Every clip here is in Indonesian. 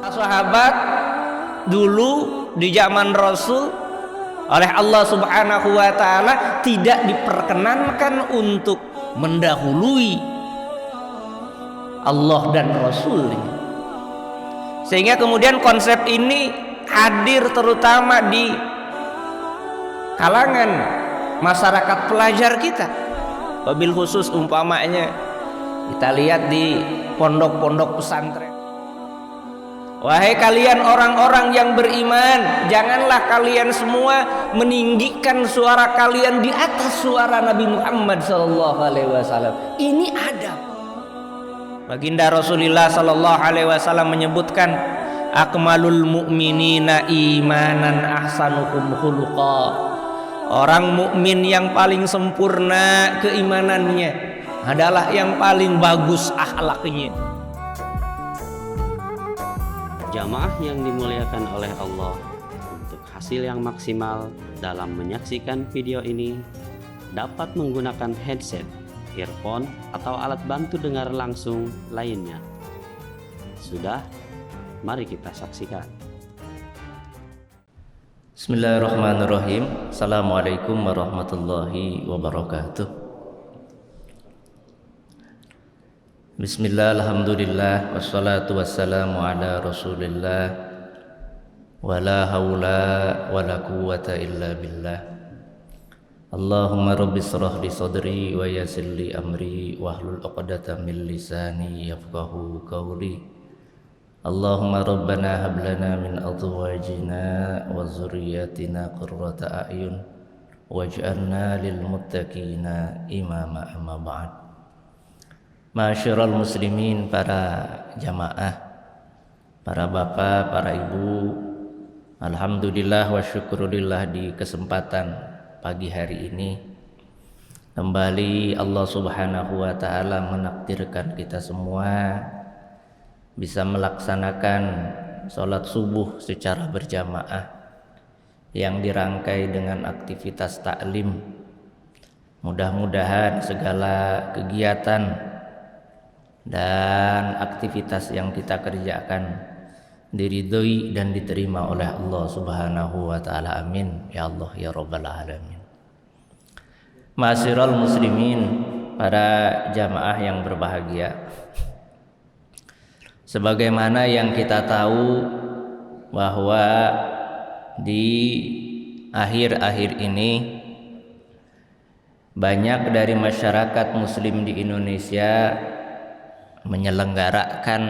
Sahabat dulu di zaman Rasul oleh Allah Subhanahu wa taala tidak diperkenankan untuk mendahului Allah dan Rasulnya, sehingga kemudian konsep ini hadir terutama di kalangan masyarakat pelajar kita, wabil khusus umpamanya kita lihat di pondok-pondok pesantren. Wahai kalian orang-orang yang beriman, janganlah kalian semua meninggikan suara kalian di atas suara Nabi Muhammad SAW. Ini adab. Baginda Rasulullah SAW menyebutkan, akmalul mu'minina imanan ahsanuhum khuluqa. Orang mukmin yang paling sempurna keimanannya adalah yang paling bagus akhlaknya. Jamaah yang dimuliakan oleh Allah, untuk hasil yang maksimal dalam menyaksikan video ini dapat menggunakan headset, earphone, atau alat bantu dengar langsung lainnya. Sudah, mari kita saksikan. Bismillahirrahmanirrahim. Assalamualaikum warahmatullahi wabarakatuh. Bismillah, alhamdulillah, wassalatu wassalamu ala rasulillah, wala hawla wala quwwata illa billah. Allahumma rabbi shrah li sadri wa yassir li amri wahlul 'uqdatam min lisani yafqahu qawli. Allahumma rabbana hab lana min azwajina wa dzurriyyatina qurrata a'yun waj'alna lil muttaqina imama, amma ba'd. Ma'asyiral muslimin, para jamaah, para bapak, para ibu, alhamdulillah wa syukurillah, di kesempatan pagi hari ini kembali Allah Subhanahu wa taala menakdirkan kita semua bisa melaksanakan sholat subuh secara berjamaah yang dirangkai dengan aktivitas taklim. Mudah-mudahan segala kegiatan dan aktivitas yang kita kerjakan diridhoi dan diterima oleh Allah Subhanahu wa taala. Amin ya Allah ya rabbal alamin. Ma'asyiral muslimin, para jamaah yang berbahagia, sebagaimana yang kita tahu bahwa di akhir-akhir ini banyak dari masyarakat muslim di Indonesia menyelenggarakan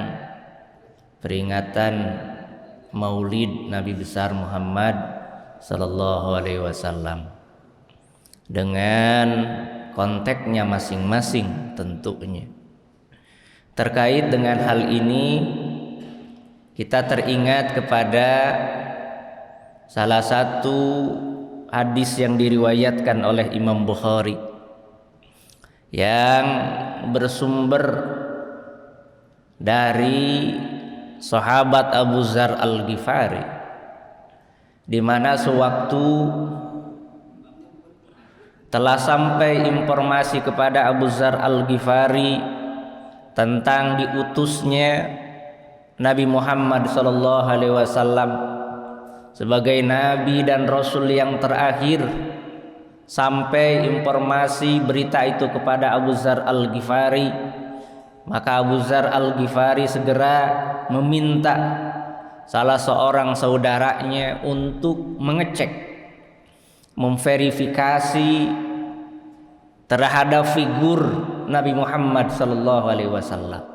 peringatan Maulid Nabi besar Muhammad sallallahu alaihi wasallam dengan konteksnya masing-masing tentunya. Terkait dengan hal ini, kita teringat kepada salah satu hadis yang diriwayatkan oleh Imam Bukhari yang bersumber dari sahabat Abu Dzar Al-Ghifari, di mana sewaktu telah sampai informasi kepada Abu Dzar Al-Ghifari tentang diutusnya Nabi Muhammad SAW sebagai nabi dan rasul yang terakhir. Sampai informasi berita itu kepada Abu Dzar Al-Ghifari, maka Abu Dzar Al-Ghifari segera meminta salah seorang saudaranya untuk mengecek, memverifikasi terhadap figur Nabi Muhammad SAW.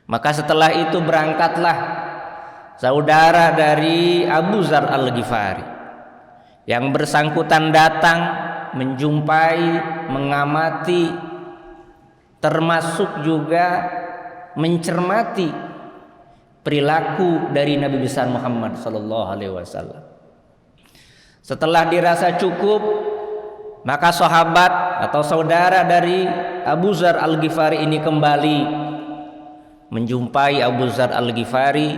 Maka setelah itu berangkatlah saudara dari Abu Dzar Al-Ghifari. Yang bersangkutan datang menjumpai, mengamati, termasuk juga mencermati perilaku dari Nabi besar Muhammad SAW. Setelah dirasa cukup, maka sahabat atau saudara dari Abu Dzar Al-Ghifari ini kembali menjumpai Abu Dzar Al-Ghifari,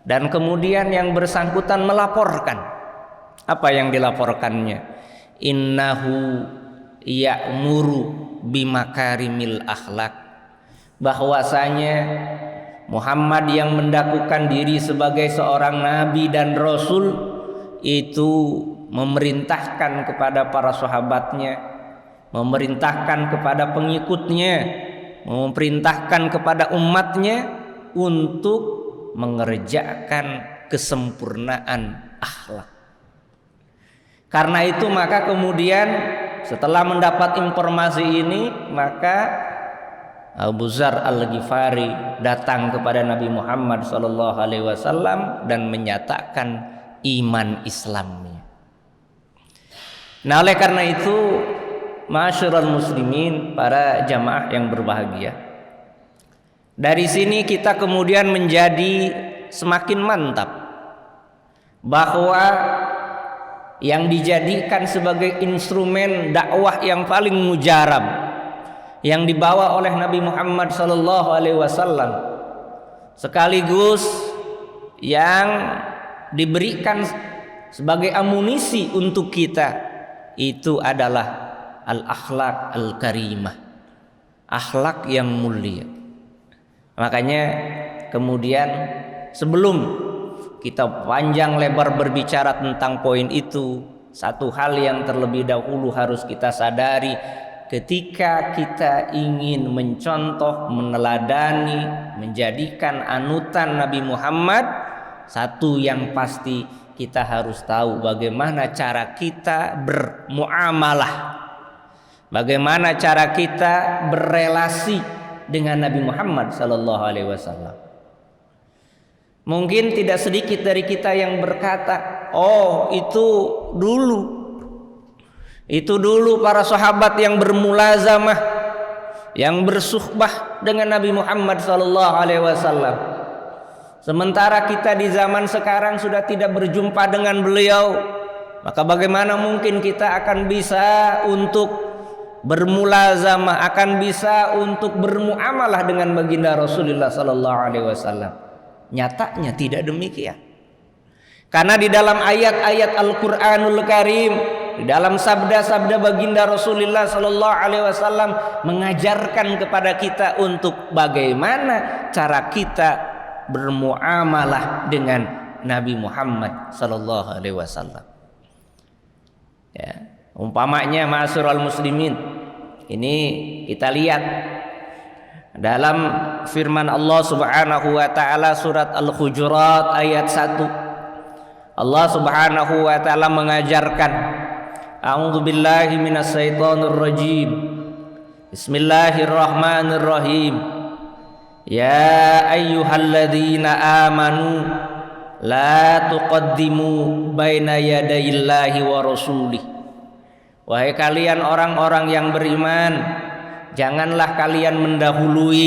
dan kemudian yang bersangkutan melaporkan. Apa yang dilaporkannya? Innahu ya'muru bimakarimil akhlak, bahwasanya Muhammad yang mendakukan diri sebagai seorang nabi dan rasul itu memerintahkan kepada para sahabatnya, memerintahkan kepada pengikutnya, memerintahkan kepada umatnya untuk mengerjakan kesempurnaan akhlak. Karena itu maka kemudian setelah mendapat informasi ini, maka Abu Dzar Al-Ghifari datang kepada Nabi Muhammad SAW dan menyatakan iman Islamnya. Nah, oleh karena itu, ma'asyiral muslimin, para jamaah yang berbahagia, dari sini kita kemudian menjadi semakin mantap bahwa yang dijadikan sebagai instrumen dakwah yang paling mujarab yang dibawa oleh Nabi Muhammad SAW sekaligus yang diberikan sebagai amunisi untuk kita itu adalah al-akhlak al-karimah, akhlak yang mulia. Makanya kemudian sebelum kita panjang lebar berbicara tentang poin itu, satu hal yang terlebih dahulu harus kita sadari ketika kita ingin mencontoh, meneladani, menjadikan anutan Nabi Muhammad, satu yang pasti kita harus tahu bagaimana cara kita bermuamalah, bagaimana cara kita berrelasi dengan Nabi Muhammad SAW. Mungkin tidak sedikit dari kita yang berkata, oh itu dulu para sahabat yang bermulazamah, yang bersuhbah dengan Nabi Muhammad SAW. Sementara kita di zaman sekarang sudah tidak berjumpa dengan beliau, maka bagaimana mungkin kita akan bisa untuk bermulazamah, akan bisa untuk bermuamalah dengan baginda Rasulullah SAW? Nyatanya tidak demikian. Karena di dalam ayat-ayat Al-Qur'anul Karim, di dalam sabda-sabda baginda Rasulullah SAW mengajarkan kepada kita untuk bagaimana cara kita bermuamalah dengan Nabi Muhammad SAW. Ya, umpamanya ma'asyiral muslimin, ini kita lihat dalam firman Allah Subhanahu wa taala surat Al-Hujurat ayat 1. Allah Subhanahu wa taala mengajarkan, a'udzubillahi minasyaitonir rajim. Bismillahirrahmanirrahim. Ya ayyuhalladzina amanu la tuqaddimu baina yadayillahi wa rasulih. Wahai kalian orang-orang yang beriman, janganlah kalian mendahului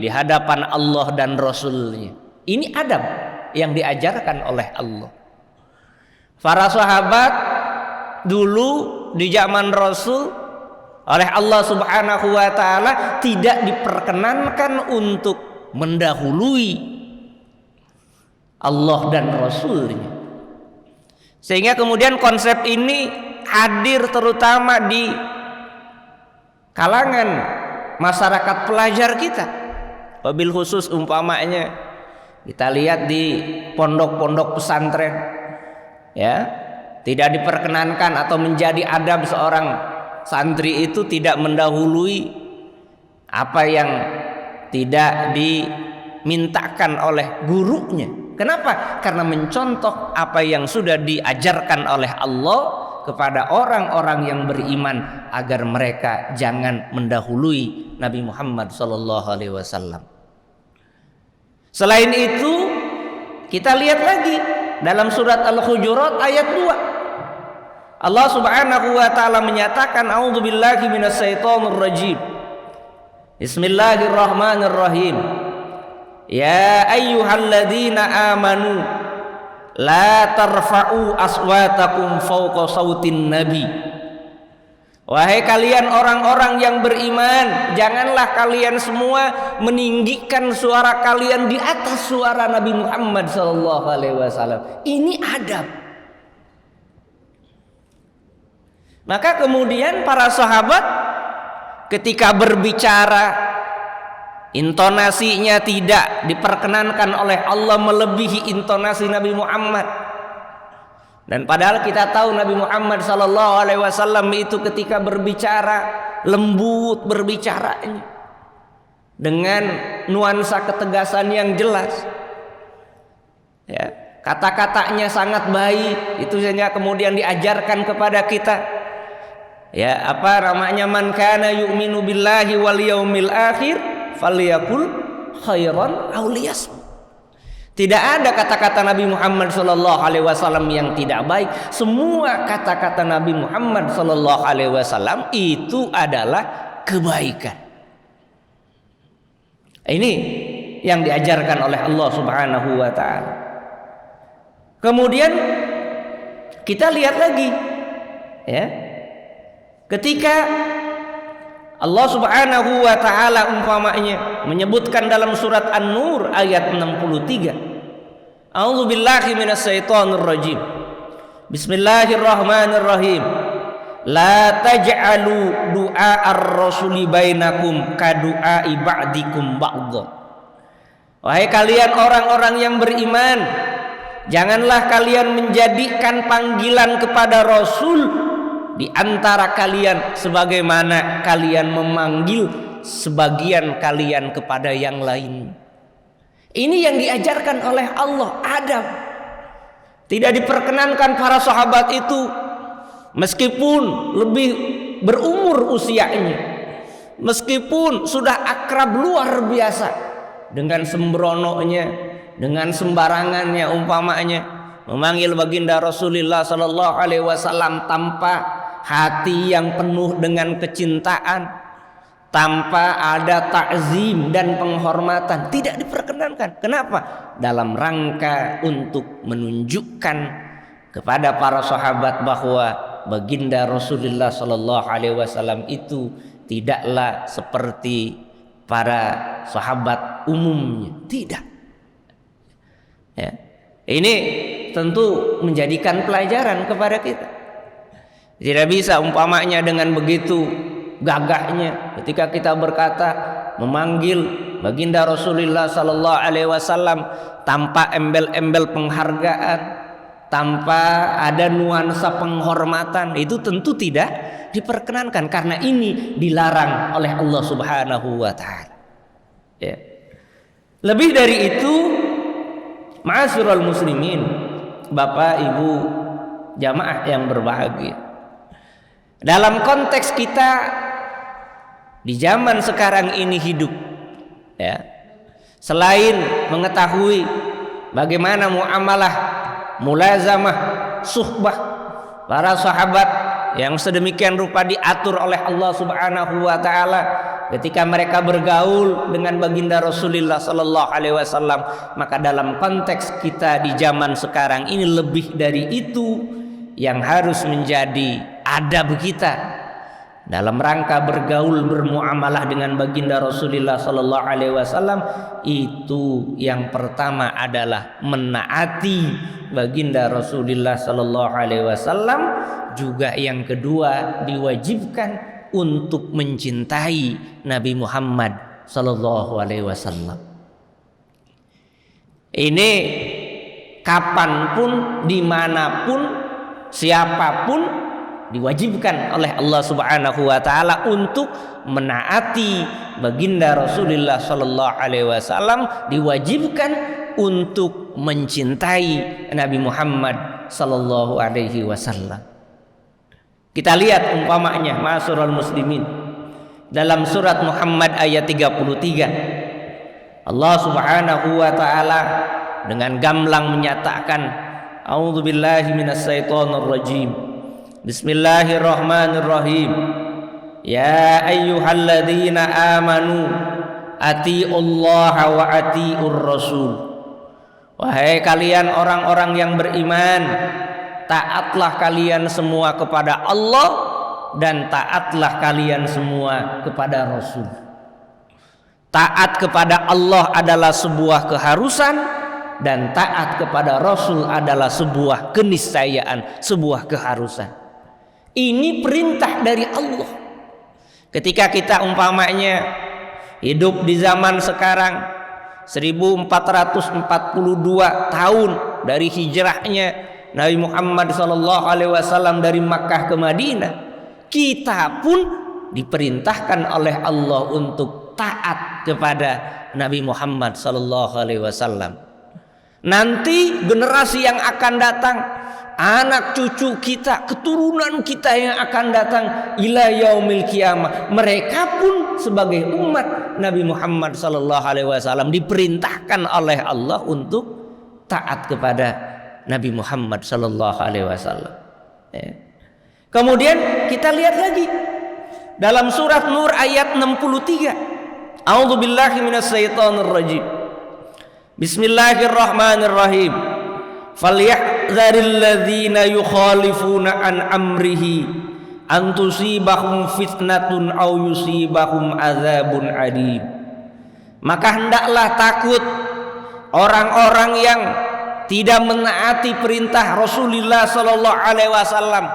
di hadapan Allah dan Rasul-Nya. Ini adab yang diajarkan oleh Allah. Para sahabat dulu di zaman Rasul oleh Allah Subhanahu wa taala tidak diperkenankan untuk mendahului Allah dan Rasul-Nya. Sehingga kemudian konsep ini hadir terutama di kalangan masyarakat pelajar kita. Wabil khusus umpamanya kita lihat di pondok-pondok pesantren, ya, tidak diperkenankan atau menjadi adab seorang santri itu tidak mendahului apa yang tidak dimintakan oleh gurunya. Kenapa? Karena mencontoh apa yang sudah diajarkan oleh Allah kepada orang-orang yang beriman agar mereka jangan mendahului Nabi Muhammad SAW. Selain itu, kita lihat lagi dalam surat Al-Hujurat ayat 2. Allah Subhanahu wa taala menyatakan, a'udzubillahi minasyaitonir rajim. Bismillahirrahmanirrahim. Ya ayyuhalladzina amanu la tarfa'u aswatakum fawqa sautin nabi. Wahai kalian orang-orang yang beriman, janganlah kalian semua meninggikan suara kalian di atas suara Nabi Muhammad SAW. Ini adab. Maka kemudian para sahabat ketika berbicara intonasinya tidak diperkenankan oleh Allah melebihi intonasi Nabi Muhammad. Dan padahal kita tahu Nabi Muhammad SAW itu ketika berbicara lembut berbicaranya dengan nuansa ketegasan yang jelas. Ya, kata-katanya sangat baik. Itu saja kemudian diajarkan kepada kita. Ya, apa namanya, man kana yu'minu billahi wal yaumil akhir falyakul khairan aw liyasmut. Tidak ada kata-kata Nabi Muhammad SAW yang tidak baik. Semua kata-kata Nabi Muhammad SAW itu adalah kebaikan. Ini yang diajarkan oleh Allah Subhanahu wa taala. Kemudian kita lihat lagi, ya. Ketika Allah Subhanahu wa taala umpamanya menyebutkan dalam surat An-Nur ayat 63. A'udzu billahi minasyaitonir rajim. Bismillahirrahmanirrahim. La taj'alu du'a'ar rasuli bainakum ka du'a'i ba'dikum ba'dha. Wahai kalian orang-orang yang beriman, janganlah kalian menjadikan panggilan kepada Rasul di antara kalian sebagaimana kalian memanggil sebagian kalian kepada yang lain. Ini yang diajarkan oleh Allah, adab. Tidak diperkenankan para sahabat itu meskipun lebih berumur usianya, meskipun sudah akrab luar biasa, dengan sembrononya, dengan sembarangannya umpamanya memanggil baginda Rasulullah sallallahu alaihi wasallam tanpa hati yang penuh dengan kecintaan, tanpa ada takzim dan penghormatan, tidak diperkenankan. Kenapa? Dalam rangka untuk menunjukkan kepada para sahabat bahwa baginda Rasulullah sallallahu alaihi wasallam itu tidaklah seperti para sahabat umumnya, tidak. Ya. Ini tentu menjadikan pelajaran kepada kita. Tidak bisa umpamanya dengan begitu gagahnya ketika kita berkata memanggil baginda Rasulullah sallallahu alaihi wasallam tanpa embel-embel penghargaan, tanpa ada nuansa penghormatan, itu tentu tidak diperkenankan karena ini dilarang oleh Allah Subhanahu wa taala. Ya. Lebih dari itu, ma'asyiral muslimin, Bapak Ibu jamaah yang berbahagia, dalam konteks kita di zaman sekarang ini hidup, ya, selain mengetahui bagaimana muamalah, mulazamah, suhbah para sahabat yang sedemikian rupa diatur oleh Allah Subhanahu wa taala ketika mereka bergaul dengan baginda Rasulullah sallallahu alaihi wasallam, maka dalam konteks kita di zaman sekarang ini lebih dari itu yang harus menjadi adab kita dalam rangka bergaul bermuamalah dengan baginda Rasulullah sallallahu alaihi wasallam. Itu yang pertama adalah menaati baginda Rasulullah sallallahu alaihi wasallam, juga yang kedua diwajibkan untuk mencintai Nabi Muhammad sallallahu alaihi wasallam. Ini kapanpun, dimanapun, siapapun diwajibkan oleh Allah Subhanahu wa taala untuk menaati baginda Rasulullah sallallahu alaihi wasallam, diwajibkan untuk mencintai Nabi Muhammad sallallahu alaihi wasallam. Kita lihat umpamanya ma'asyiral muslimin dalam surat Muhammad ayat 33. Allah Subhanahu wa taala dengan gamblang menyatakan, a'udzubillahi minasyaitonir rajim. Bismillahirrahmanirrahim. Ya ayyuhalladzina amanu atiullaha wa atiur rasul. Wahai kalian orang-orang yang beriman, taatlah kalian semua kepada Allah dan taatlah kalian semua kepada Rasul. Taat kepada Allah adalah sebuah keharusan dan taat kepada Rasul adalah sebuah keniscayaan, sebuah keharusan. Ini perintah dari Allah. Ketika kita umpamanya hidup di zaman sekarang 1442 tahun dari hijrahnya Nabi Muhammad SAW dari Makkah ke Madinah. Kita pun diperintahkan oleh Allah untuk taat kepada Nabi Muhammad SAW. Nanti generasi yang akan datang, anak cucu kita, keturunan kita yang akan datang ila yaumil qiyamah, mereka pun sebagai umat Nabi Muhammad SAW diperintahkan oleh Allah untuk taat kepada Nabi Muhammad SAW. Kemudian kita lihat lagi dalam surat Nur ayat 63. A'udzubillahi minasyaitonirrajim. Bismillahirrahmanirrahim. Falyahdzaril ladzina yukhalifuna an amrihi an tusibahum fitnatun aw yusibahum adzabun adim. Maka hendaklah takut orang-orang yang tidak menaati perintah Rasulullah sallallahu alaihi wasallam.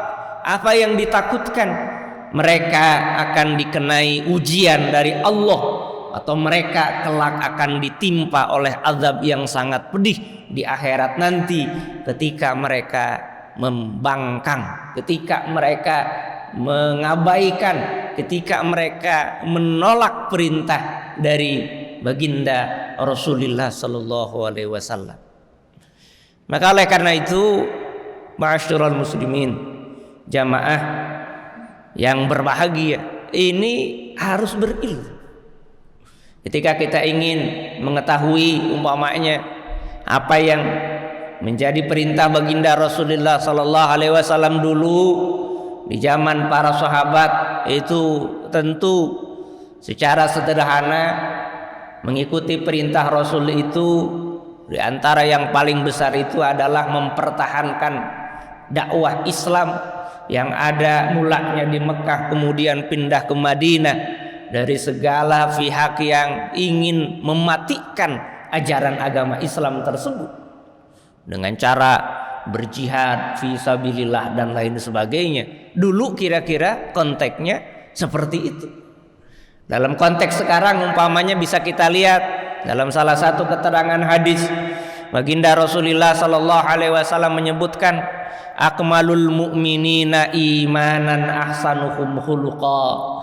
Apa yang ditakutkan? Mereka akan dikenai ujian dari Allah, atau mereka kelak akan ditimpa oleh azab yang sangat pedih di akhirat nanti ketika mereka membangkang, ketika mereka mengabaikan, ketika mereka menolak perintah dari baginda Rasulullah sallallahu alaihi wasallam. Maka oleh karena itu, ma'asyiral muslimin, jamaah yang berbahagia, ini harus berilmu. Ketika kita ingin mengetahui umpamanya apa yang menjadi perintah baginda Rasulullah sallallahu alaihi wasallam dulu di zaman para sahabat, itu tentu secara sederhana mengikuti perintah Rasul itu, di antara yang paling besar itu adalah mempertahankan dakwah Islam yang ada mulanya di Mekah kemudian pindah ke Madinah, dari segala pihak yang ingin mematikan ajaran agama Islam tersebut dengan cara berjihad fisabilillah dan lain sebagainya. Dulu kira-kira konteksnya seperti itu. Dalam konteks sekarang umpamanya bisa kita lihat dalam salah satu keterangan hadis, baginda Rasulullah sallallahu alaihi wasallam menyebutkan, akmalul mu'minina imanan ahsanuhum khuluqa.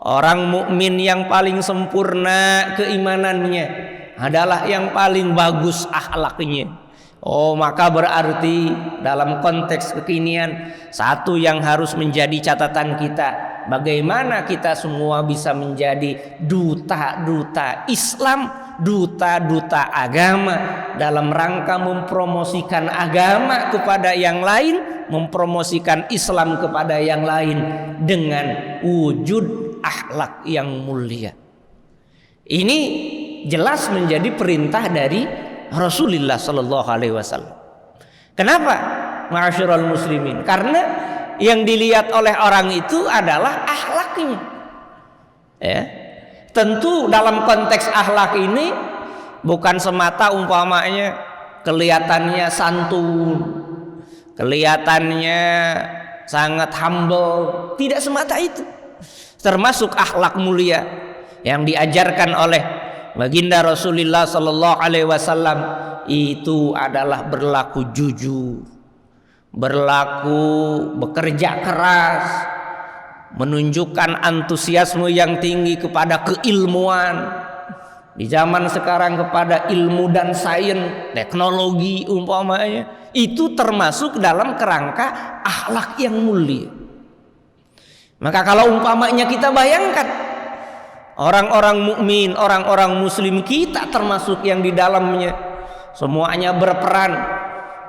Orang mukmin yang paling sempurna keimanannya adalah yang paling bagus akhlaknya. Oh, maka berarti dalam konteks kekinian, satu yang harus menjadi catatan kita, bagaimana kita semua bisa menjadi duta-duta Islam, duta-duta agama dalam rangka mempromosikan agama kepada yang lain, mempromosikan Islam kepada yang lain dengan wujud akhlak yang mulia. Ini jelas menjadi perintah dari Rasulullah sallallahu alaihi wasallam. Kenapa? Ma'asyiral muslimin, karena yang dilihat oleh orang itu adalah akhlaknya. Ya. Tentu dalam konteks akhlak ini bukan semata umpamanya kelihatannya santun, kelihatannya sangat humble, tidak semata itu. Termasuk akhlak mulia yang diajarkan oleh baginda Rasulullah sallallahu alaihi wasallam itu adalah berlaku jujur, berlaku bekerja keras, menunjukkan antusiasme yang tinggi kepada keilmuan. Di zaman sekarang kepada ilmu dan sains, teknologi umpamanya, itu termasuk dalam kerangka akhlak yang mulia. Maka kalau umpamanya kita bayangkan orang-orang mukmin, orang-orang muslim, kita termasuk yang di dalamnya semuanya berperan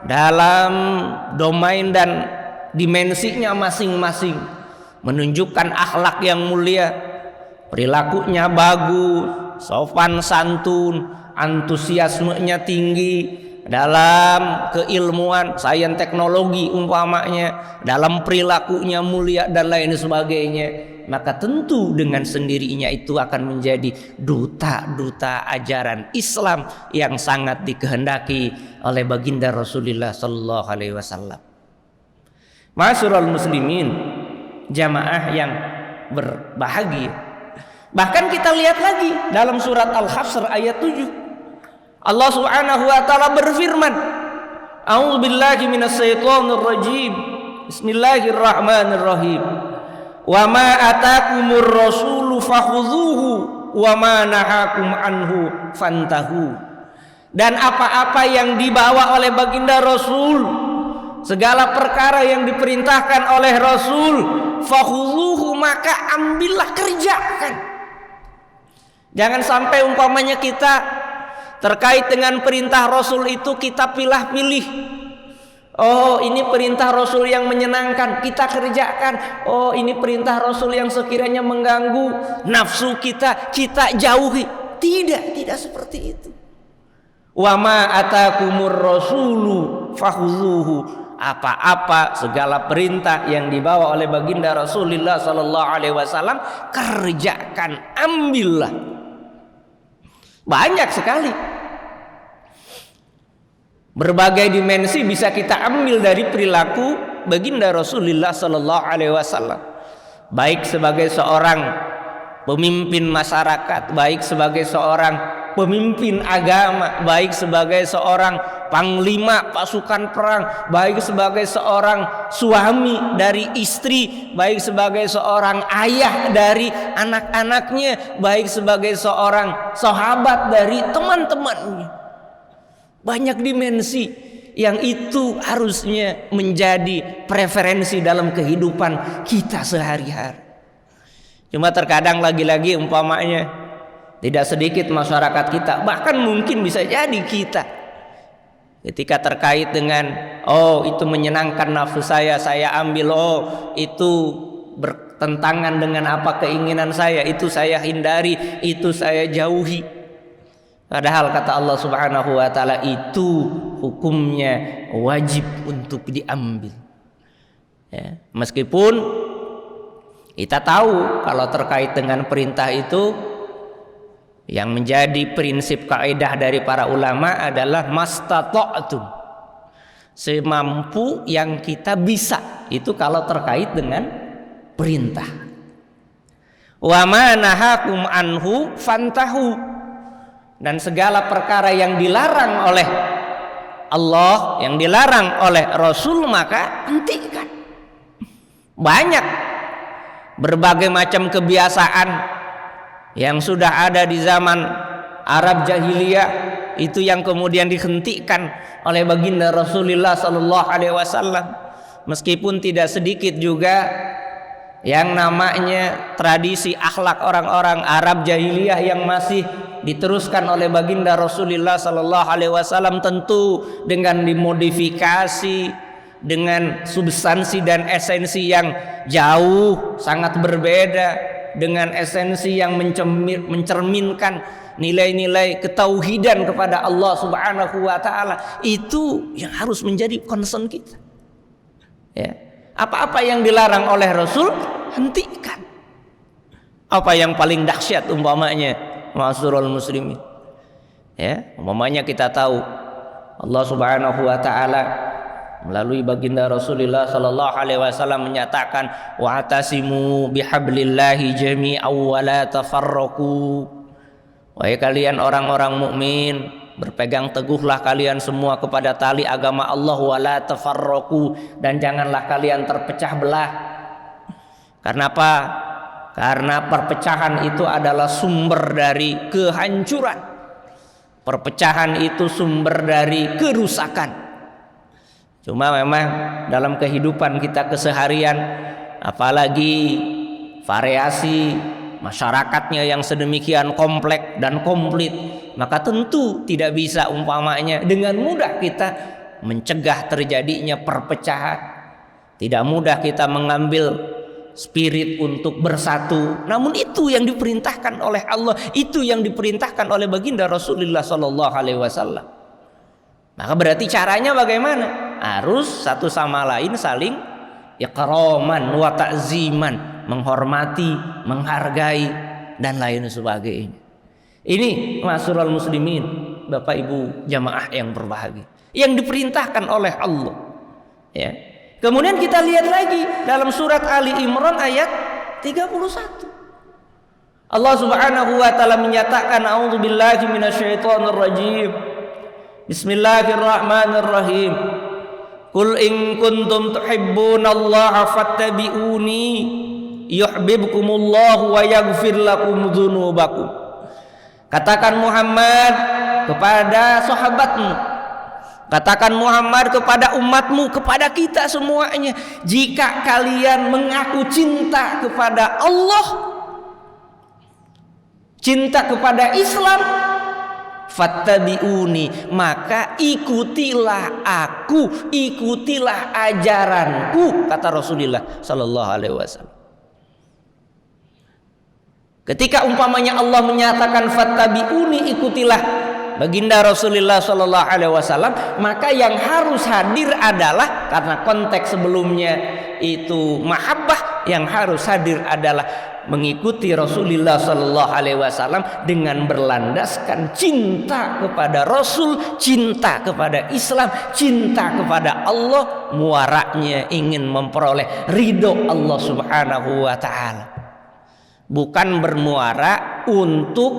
dalam domain dan dimensinya masing-masing, menunjukkan akhlak yang mulia, perilakunya bagus, sopan santun, antusiasmenya tinggi dalam keilmuan, sains, teknologi umpamanya, dalam perilakunya mulia dan lain sebagainya, maka tentu dengan sendirinya itu akan menjadi duta-duta ajaran Islam yang sangat dikehendaki oleh baginda Rasulullah sallallahu alaihi wasallam. Ma'asyiral muslimin, jamaah yang berbahagia, Bahkan kita lihat lagi dalam surat Al-Hasr ayat 7. Allah Subhanahu wa taala berfirman, A'udzubillahi minasyaitonir rajim. Bismillahirrahmanirrahim. Wa ma atakumur rasulu fakhudhuhu wa ma nahakum anhu fantahu. Dan apa-apa yang dibawa oleh baginda Rasul, segala perkara yang diperintahkan oleh Rasul, fakhudhuhu, maka ambillah, kerjakan. Jangan sampai umpamanya kita terkait dengan perintah Rasul itu kita pilih-pilih. Oh, ini perintah Rasul yang menyenangkan, kita kerjakan. Oh, ini perintah Rasul yang sekiranya mengganggu nafsu kita, kita jauhi. Tidak seperti itu. Wa ma atakumur rasulu fakhudhuhu. Apa-apa segala perintah yang dibawa oleh baginda Rasulullah sallallahu alaihi wasallam, kerjakan, ambillah. Banyak sekali berbagai dimensi bisa kita ambil dari perilaku baginda Rasulullah sallallahu alaihi wasallam. Baik sebagai seorang pemimpin masyarakat, baik sebagai seorang pemimpin agama, baik sebagai seorang panglima pasukan perang, baik sebagai seorang suami dari istri, baik sebagai seorang ayah dari anak-anaknya, baik sebagai seorang sahabat dari teman-temannya. Banyak dimensi yang itu harusnya menjadi preferensi dalam kehidupan kita sehari-hari. Cuma terkadang lagi-lagi umpamanya tidak sedikit masyarakat kita, bahkan mungkin bisa jadi kita, ketika terkait dengan oh itu menyenangkan nafsu saya ambil, oh itu bertentangan dengan apa keinginan saya, itu saya hindari, itu saya jauhi. Padahal kata Allah Subhanahu wa taala itu hukumnya wajib untuk diambil. Ya, meskipun kita tahu kalau terkait dengan perintah itu yang menjadi prinsip kaidah dari para ulama adalah mastata'tum, semampu yang kita bisa. Itu kalau terkait dengan perintah. Wa ma nahakum anhu fantahu. Dan segala perkara yang dilarang oleh Allah, yang dilarang oleh Rasul, maka hentikan. Banyak berbagai macam kebiasaan yang sudah ada di zaman Arab jahiliyah itu yang kemudian dihentikan oleh baginda Rasulullah sallallahu alaihi wasallam. Meskipun tidak sedikit juga yang namanya tradisi akhlak orang-orang Arab jahiliyah yang masih diteruskan oleh baginda Rasulullah sallallahu alaihi wasallam, tentu dengan dimodifikasi, dengan substansi dan esensi yang jauh sangat berbeda, dengan esensi yang mencerminkan nilai-nilai ketauhidan kepada Allah Subhanahu wa taala. Itu yang harus menjadi concern kita. Ya. Apa-apa yang dilarang oleh Rasul, hentikan. Apa yang paling dahsyat umpamanya, ma'asyiral muslimin, ya, umpamanya kita tahu Allah Subhanahu wa taala melalui baginda Rasulullah sallallahu alaihi wasallam menyatakan wa'tasimu bihablillahi jami'an wa la tafarraqu. Wahai kalian orang-orang mukmin, berpegang teguhlah kalian semua kepada tali agama Allah, wa la tafarraqu, dan janganlah kalian terpecah belah. Karena apa? Karena perpecahan itu adalah sumber dari kehancuran. Perpecahan itu sumber dari kerusakan. Cuma memang dalam kehidupan kita keseharian, apalagi variasi masyarakatnya yang sedemikian kompleks dan komplit, maka tentu tidak bisa umpamanya dengan mudah kita mencegah terjadinya perpecahan. Tidak mudah kita mengambil spirit untuk bersatu. Namun itu yang diperintahkan oleh Allah, itu yang diperintahkan oleh baginda Rasulullah sallallahu alaihi wasallam. Maka berarti caranya bagaimana? Harus satu sama lain saling ikraman wa ta'ziman, menghormati, menghargai dan lain sebagainya. Ini ma'asyiral muslimin, Bapak Ibu jamaah yang berbahagia, yang diperintahkan oleh Allah. Ya. Kemudian kita lihat lagi dalam surat Ali Imran ayat 31. Allah Subhanahu wa taala menyatakan, a'udzubillahi minasyaitonirrajim. Bismillahirrahmanirrahim. Qul in kuntum tuhibbunallaha fattabi'uni yuhibbukumullahu wa yaghfir lakum dzunubakum. Katakan Muhammad kepada sahabatmu, katakan Muhammad kepada umatmu, kepada kita semuanya, jika kalian mengaku cinta kepada Allah, cinta kepada Islam, fattabi'uni, maka ikutilah aku, ikutilah ajaranku, kata Rasulullah sallallahu alaihi wasallam. Ketika umpamanya Allah menyatakan fattabi'uni, ikutilah baginda Rasulullah sallallahu alaihi wasallam, maka yang harus hadir adalah, karena konteks sebelumnya itu mahabbah, yang harus hadir adalah mengikuti Rasulullah sallallahu alaihi wasallam dengan berlandaskan cinta kepada Rasul, cinta kepada Islam, cinta kepada Allah, muaranya ingin memperoleh ridho Allah Subhanahu wa taala. Bukan bermuara untuk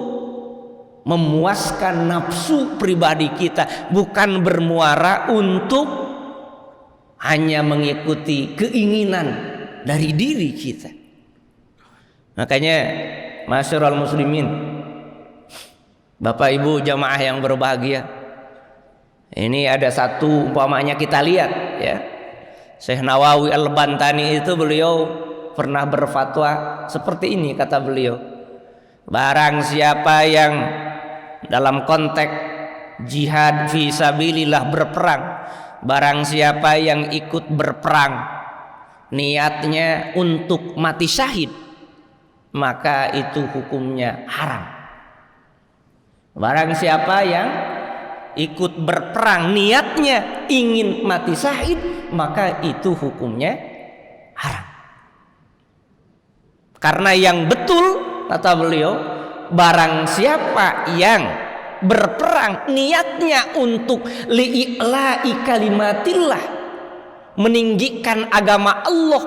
memuaskan nafsu pribadi kita, bukan bermuara untuk hanya mengikuti keinginan dari diri kita. Makanya masyarul muslimin, Bapak Ibu jamaah yang berbahagia, ini ada satu umpamanya kita lihat ya, Syekh Nawawi Al-Bantani itu beliau pernah berfatwa seperti ini, kata beliau, barang siapa yang dalam konteks jihad fi sabilillah berperang, barang siapa yang ikut berperang niatnya untuk mati syahid, maka itu hukumnya haram. Barang siapa yang ikut berperang niatnya ingin mati syahid, maka itu hukumnya haram. Karena yang betul, kata beliau, barang siapa yang berperang niatnya untuk li'ila'i kalimatillah, meninggikan agama Allah.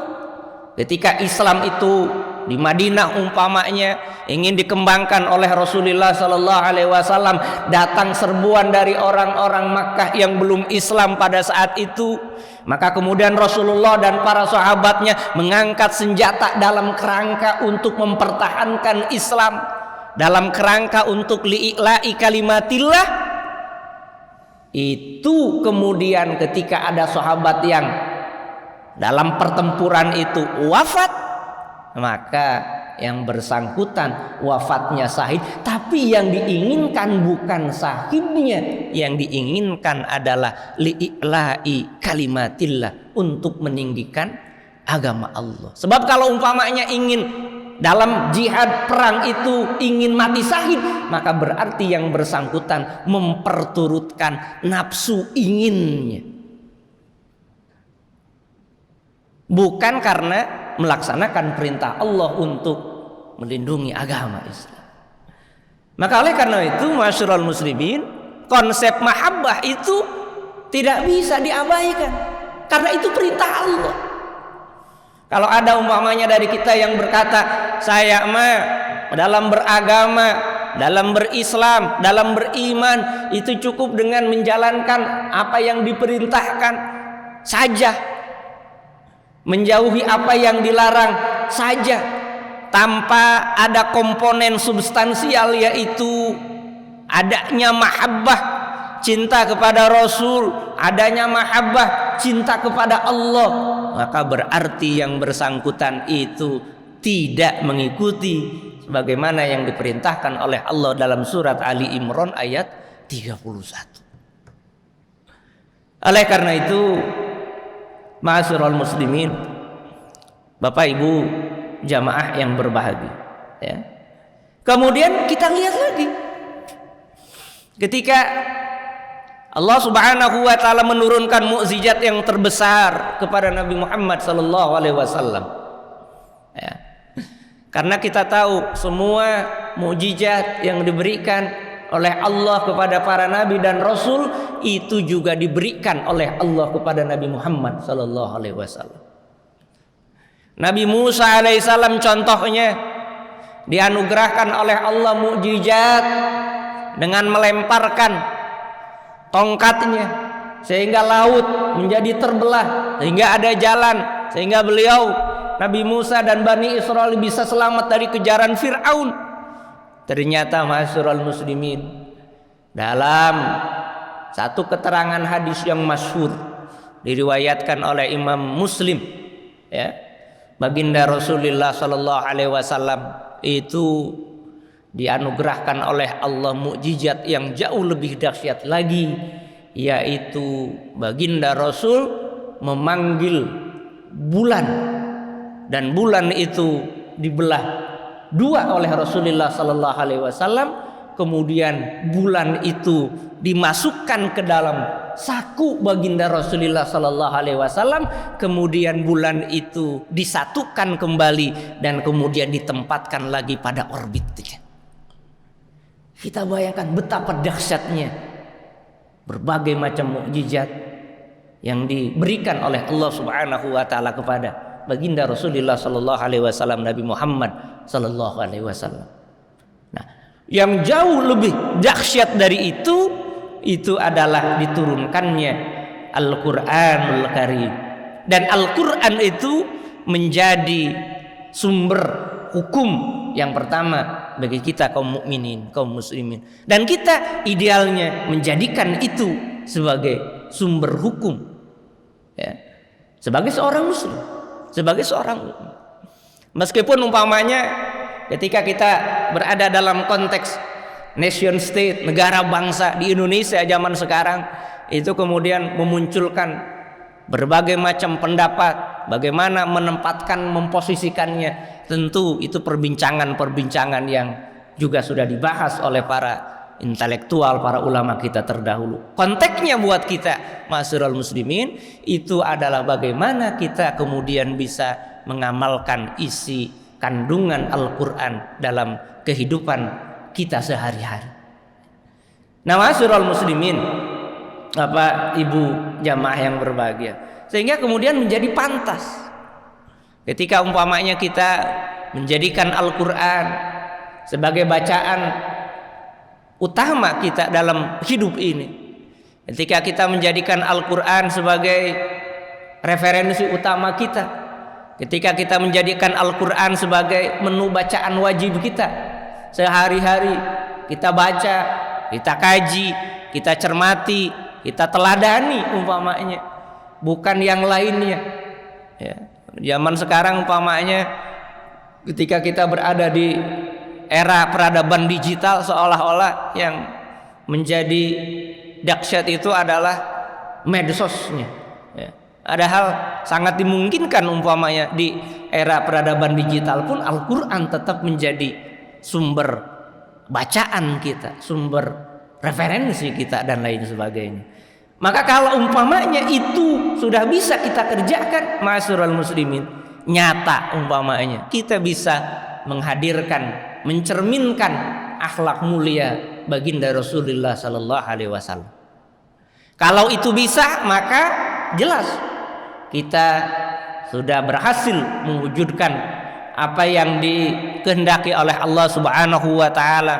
Ketika Islam itu di Madinah umpamanya ingin dikembangkan oleh Rasulullah sallallahu alaihi wasallam, datang serbuan dari orang-orang Makkah yang belum Islam pada saat itu, maka kemudian Rasulullah dan para sahabatnya mengangkat senjata dalam kerangka untuk mempertahankan Islam, dalam kerangka untuk li'ila'i kalimatillah. Itu kemudian ketika ada sahabat yang dalam pertempuran itu wafat, maka yang bersangkutan wafatnya syahid, tapi yang diinginkan bukan syahidnya, yang diinginkan adalah li'ila'i kalimatillah, untuk meninggikan agama Allah. Sebab kalau umpamanya ingin dalam jihad perang itu ingin mati syahid, maka berarti yang bersangkutan memperturutkan nafsu inginnya, bukan karena melaksanakan perintah Allah untuk melindungi agama Islam. Maka oleh karena itu masyarul muslimin, konsep mahabbah itu tidak bisa diabaikan, karena itu perintah Allah. Kalau ada umpamanya dari kita yang berkata, saya mah dalam beragama, dalam berislam, dalam beriman itu cukup dengan menjalankan apa yang diperintahkan saja, menjauhi apa yang dilarang saja, tanpa ada komponen substansial, yaitu adanya mahabbah, cinta kepada Rasul, adanya mahabbah, cinta kepada Allah, maka berarti yang bersangkutan itu tidak mengikuti sebagaimana yang diperintahkan oleh Allah dalam surat Ali Imran ayat 31. Oleh karena itu, ma'asyiral muslimin, Bapak Ibu jamaah yang berbahagia ya. Kemudian kita lihat lagi ketika Allah Subhanahu wa taala menurunkan mukjizat yang terbesar kepada Nabi Muhammad sallallahu alaihi wasallam ya. Karena kita tahu semua mukjizat yang diberikan oleh Allah kepada para nabi dan rasul itu juga diberikan oleh Allah kepada Nabi Muhammad sallallahu alaihi wasallam. Nabi Musa alaihissalam contohnya dianugerahkan oleh Allah mukjizat dengan melemparkan tongkatnya sehingga laut menjadi terbelah, sehingga ada jalan, sehingga beliau Nabi Musa dan Bani Israel bisa selamat dari kejaran Fir'aun. Ternyata ma'asyiral muslimin, dalam satu keterangan hadis yang masyhur diriwayatkan oleh Imam Muslim, ya, baginda Rasulullah sallallahu alaihi wasallam itu dianugerahkan oleh Allah mukjizat yang jauh lebih dahsyat lagi, yaitu baginda Rasul memanggil bulan, dan bulan itu dibelah dua oleh Rasulullah sallallahu alaihi wasallam. Kemudian bulan itu dimasukkan ke dalam saku baginda Rasulullah sallallahu alaihi wasallam. Kemudian bulan itu disatukan kembali dan kemudian ditempatkan lagi pada orbitnya. Kita bayangkan betapa dahsyatnya berbagai macam mukjizat yang diberikan oleh Allah Subhanahu wa taala kepada baginda Rasulullah sallallahu alaihi wasallam, Nabi Muhammad sallallahu alaihi wasallam. Nah, yang jauh lebih dahsyat dari itu adalah diturunkannya Al-Qur'anul Karim. Dan Al-Qur'an itu menjadi sumber hukum yang pertama bagi kita kaum mukminin, kaum muslimin. Dan kita idealnya menjadikan itu sebagai sumber hukum, ya, sebagai seorang muslim, sebagai seorang mukmin. Meskipun umpamanya ketika kita berada dalam konteks nation state, negara bangsa di Indonesia zaman sekarang, itu kemudian memunculkan berbagai macam pendapat, bagaimana menempatkan, memposisikannya. Tentu itu perbincangan-perbincangan yang juga sudah dibahas oleh para intelektual, para ulama kita terdahulu. Konteksnya buat kita, ma'asyiral muslimin, itu adalah bagaimana kita kemudian bisa mengamalkan isi kandungan Al-Quran dalam kehidupan kita sehari-hari. Nah, ma'asyiral muslimin, Bapak Ibu jamaah yang berbahagia, sehingga kemudian menjadi pantas ketika umpamanya kita menjadikan Al-Quran sebagai bacaan utama kita dalam hidup ini, ketika kita menjadikan Al-Quran sebagai referensi utama kita, ketika kita menjadikan Al-Quran sebagai menu bacaan wajib kita sehari-hari, kita baca, kita kaji, kita cermati, kita teladani umpamanya, bukan yang lainnya, ya. Zaman sekarang umpamanya ketika kita berada di era peradaban digital, seolah-olah yang menjadi dahsyat itu adalah medsosnya, ya. Padahal sangat dimungkinkan umpamanya di era peradaban digital pun Al-Quran tetap menjadi sumber bacaan kita, sumber referensi kita dan lain sebagainya. Maka kalau umpamanya itu sudah bisa kita kerjakan, ma'asyiral muslimin, nyata umpamanya kita bisa menghadirkan, mencerminkan akhlak mulia baginda Rasulullah sallallahu alaihi wasallam. Kalau itu bisa, maka jelas kita sudah berhasil mewujudkan apa yang dikehendaki oleh Allah Subhanahu wa taala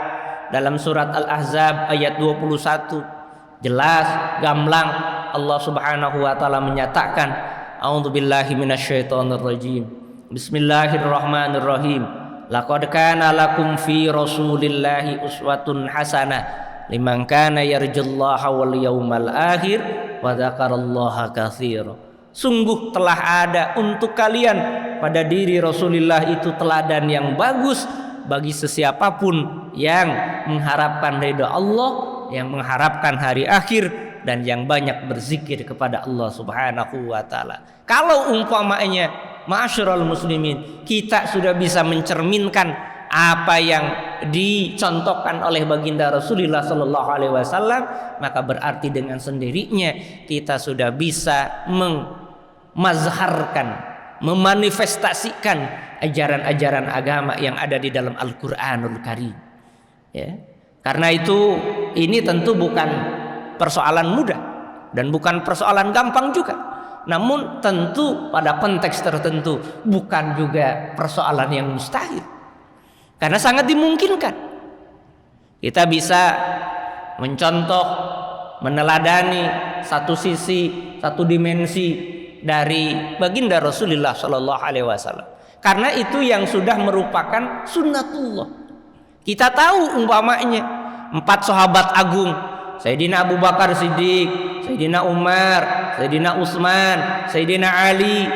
dalam surat Al-Ahzab ayat 21. Jelas gamblang Allah Subhanahu wa taala menyatakan, a'udzubillahi minasyaitonirrajim. Bismillahirrahmanirrahim. Laqad kana lakum fi Rasulillahi uswatun hasanah liman kana yarjullaha wal yaumal akhir wa dzakarallaha katsira. Sungguh telah ada untuk kalian pada diri Rasulullah itu teladan yang bagus bagi sesiapapun yang mengharapkan ridha Allah, yang mengharapkan hari akhir, dan yang banyak berzikir kepada Allah Subhanahu wa taala. Kalau umpamanya, ma'asyiral muslimin, kita sudah bisa mencerminkan apa yang dicontohkan oleh baginda Rasulullah sallallahu alaihi wasallam, maka berarti dengan sendirinya kita sudah bisa memazharkan, memanifestasikan ajaran-ajaran agama yang ada di dalam Al-Qur'anul Karim, ya. Karena itu ini tentu bukan persoalan mudah dan bukan persoalan gampang juga. Namun tentu pada konteks tertentu bukan juga persoalan yang mustahil. Karena sangat dimungkinkan kita bisa mencontoh, meneladani satu sisi, satu dimensi dari baginda Rasulullah Shallallahu Alaihi Wasallam. Karena itu yang sudah merupakan sunnatullah. Kita tahu umpamanya 4 sahabat agung, Sayyidina Abu Bakar Siddiq, Sayyidina Umar, Sayyidina Utsman, Sayyidina Ali,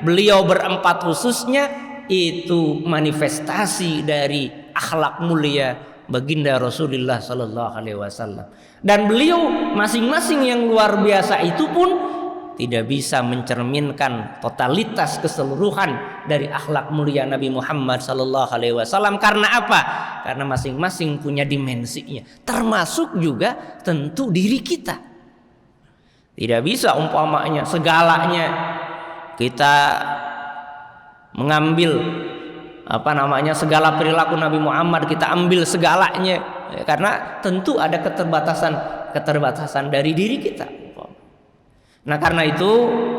beliau berempat khususnya itu manifestasi dari akhlak mulia baginda Rasulullah Sallallahu Alaihi Wasallam. Dan beliau masing-masing yang luar biasa itu pun tidak bisa mencerminkan totalitas keseluruhan dari akhlak mulia Nabi Muhammad Sallallahu Alaihi Wasallam. Karena apa? Karena masing-masing punya dimensinya, termasuk juga tentu diri kita. Tidak bisa umpamanya segalanya kita mengambil segala perilaku Nabi Muhammad kita ambil segalanya, ya, karena tentu ada keterbatasan dari diri kita. Nah karena itu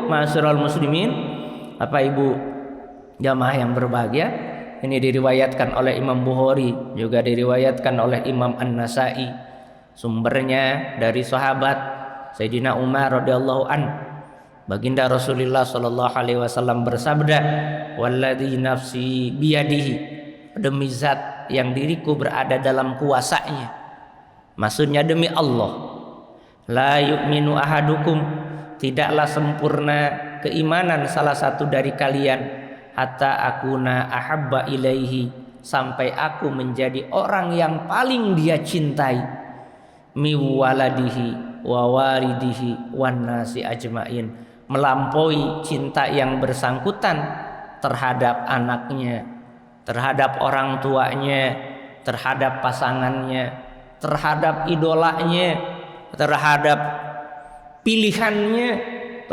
ma'asyiral muslimin, Bapak Ibu jamaah yang berbahagia, ini diriwayatkan oleh Imam Bukhari, juga diriwayatkan oleh Imam An-Nasai, sumbernya dari sahabat Sayyidina Umar radhiyallahu an. Baginda Rasulullah sallallahu alaihi wasallam bersabda, "Walladzi nafsi biyadihi," demi zat yang diriku berada dalam kuasanya. Maksudnya demi Allah. La yu'minu ahadukum, tidaklah sempurna keimanan salah satu dari kalian hatta akuna ahabba ilaihi, sampai aku menjadi orang yang paling dia cintai, mi waladihi wa waridihi wan nasi ajmain, melampaui cinta yang bersangkutan terhadap anaknya, terhadap orang tuanya, terhadap pasangannya, terhadap idolanya, terhadap pilihannya,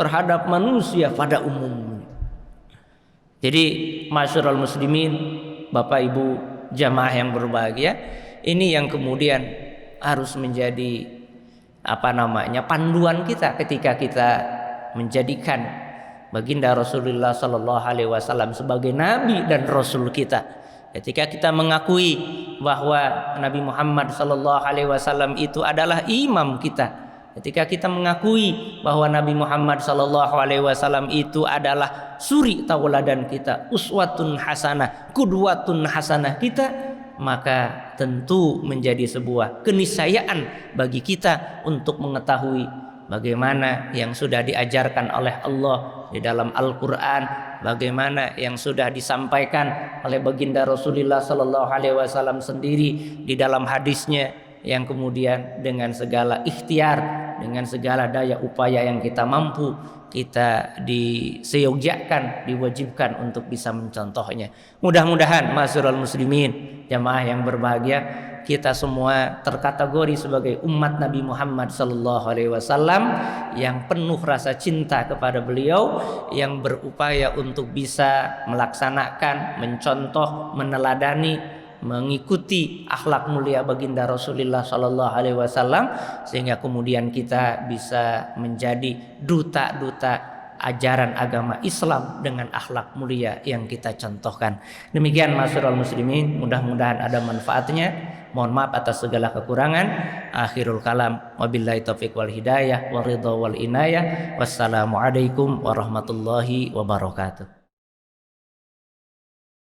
terhadap manusia pada umumnya. Jadi ma'asyiral muslimin, Bapak Ibu jamaah yang berbahagia, ini yang kemudian harus menjadi panduan kita ketika kita menjadikan baginda Rasulullah Sallallahu Alaihi Wasallam sebagai nabi dan rasul kita. Ketika kita mengakui bahwa Nabi Muhammad Sallallahu Alaihi Wasallam itu adalah imam kita, ketika kita mengakui bahwa Nabi Muhammad Sallallahu Alaihi Wasallam itu adalah suri tauladan kita, uswatun hasanah, qudwatun hasanah kita, maka tentu menjadi sebuah keniscayaan bagi kita untuk mengetahui bagaimana yang sudah diajarkan oleh Allah di dalam Al-Quran, bagaimana yang sudah disampaikan oleh baginda Rasulullah Sallallahu Alaihi Wasallam sendiri di dalam hadisnya, yang kemudian dengan segala ikhtiar, dengan segala daya upaya yang kita mampu, kita diseyogiakan, diwajibkan untuk bisa mencontohnya. Mudah-mudahan ma'asyiral muslimin jamaah yang berbahagia, kita semua terkategori sebagai umat Nabi Muhammad Sallallahu Alaihi Wasallam yang penuh rasa cinta kepada beliau, yang berupaya untuk bisa melaksanakan, mencontoh, meneladani, mengikuti akhlak mulia baginda Rasulullah Sallallahu Alaihi Wasallam, sehingga kemudian kita bisa menjadi duta-duta ajaran agama Islam dengan akhlak mulia yang kita contohkan. Demikian ma'asyiral muslimin, mudah-mudahan ada manfaatnya. Mohon maaf atas segala kekurangan. Akhirul kalam, wabillahi taufiq wal hidayah, waridha wal inayah. Wassalamualaikum warahmatullahi wabarakatuh.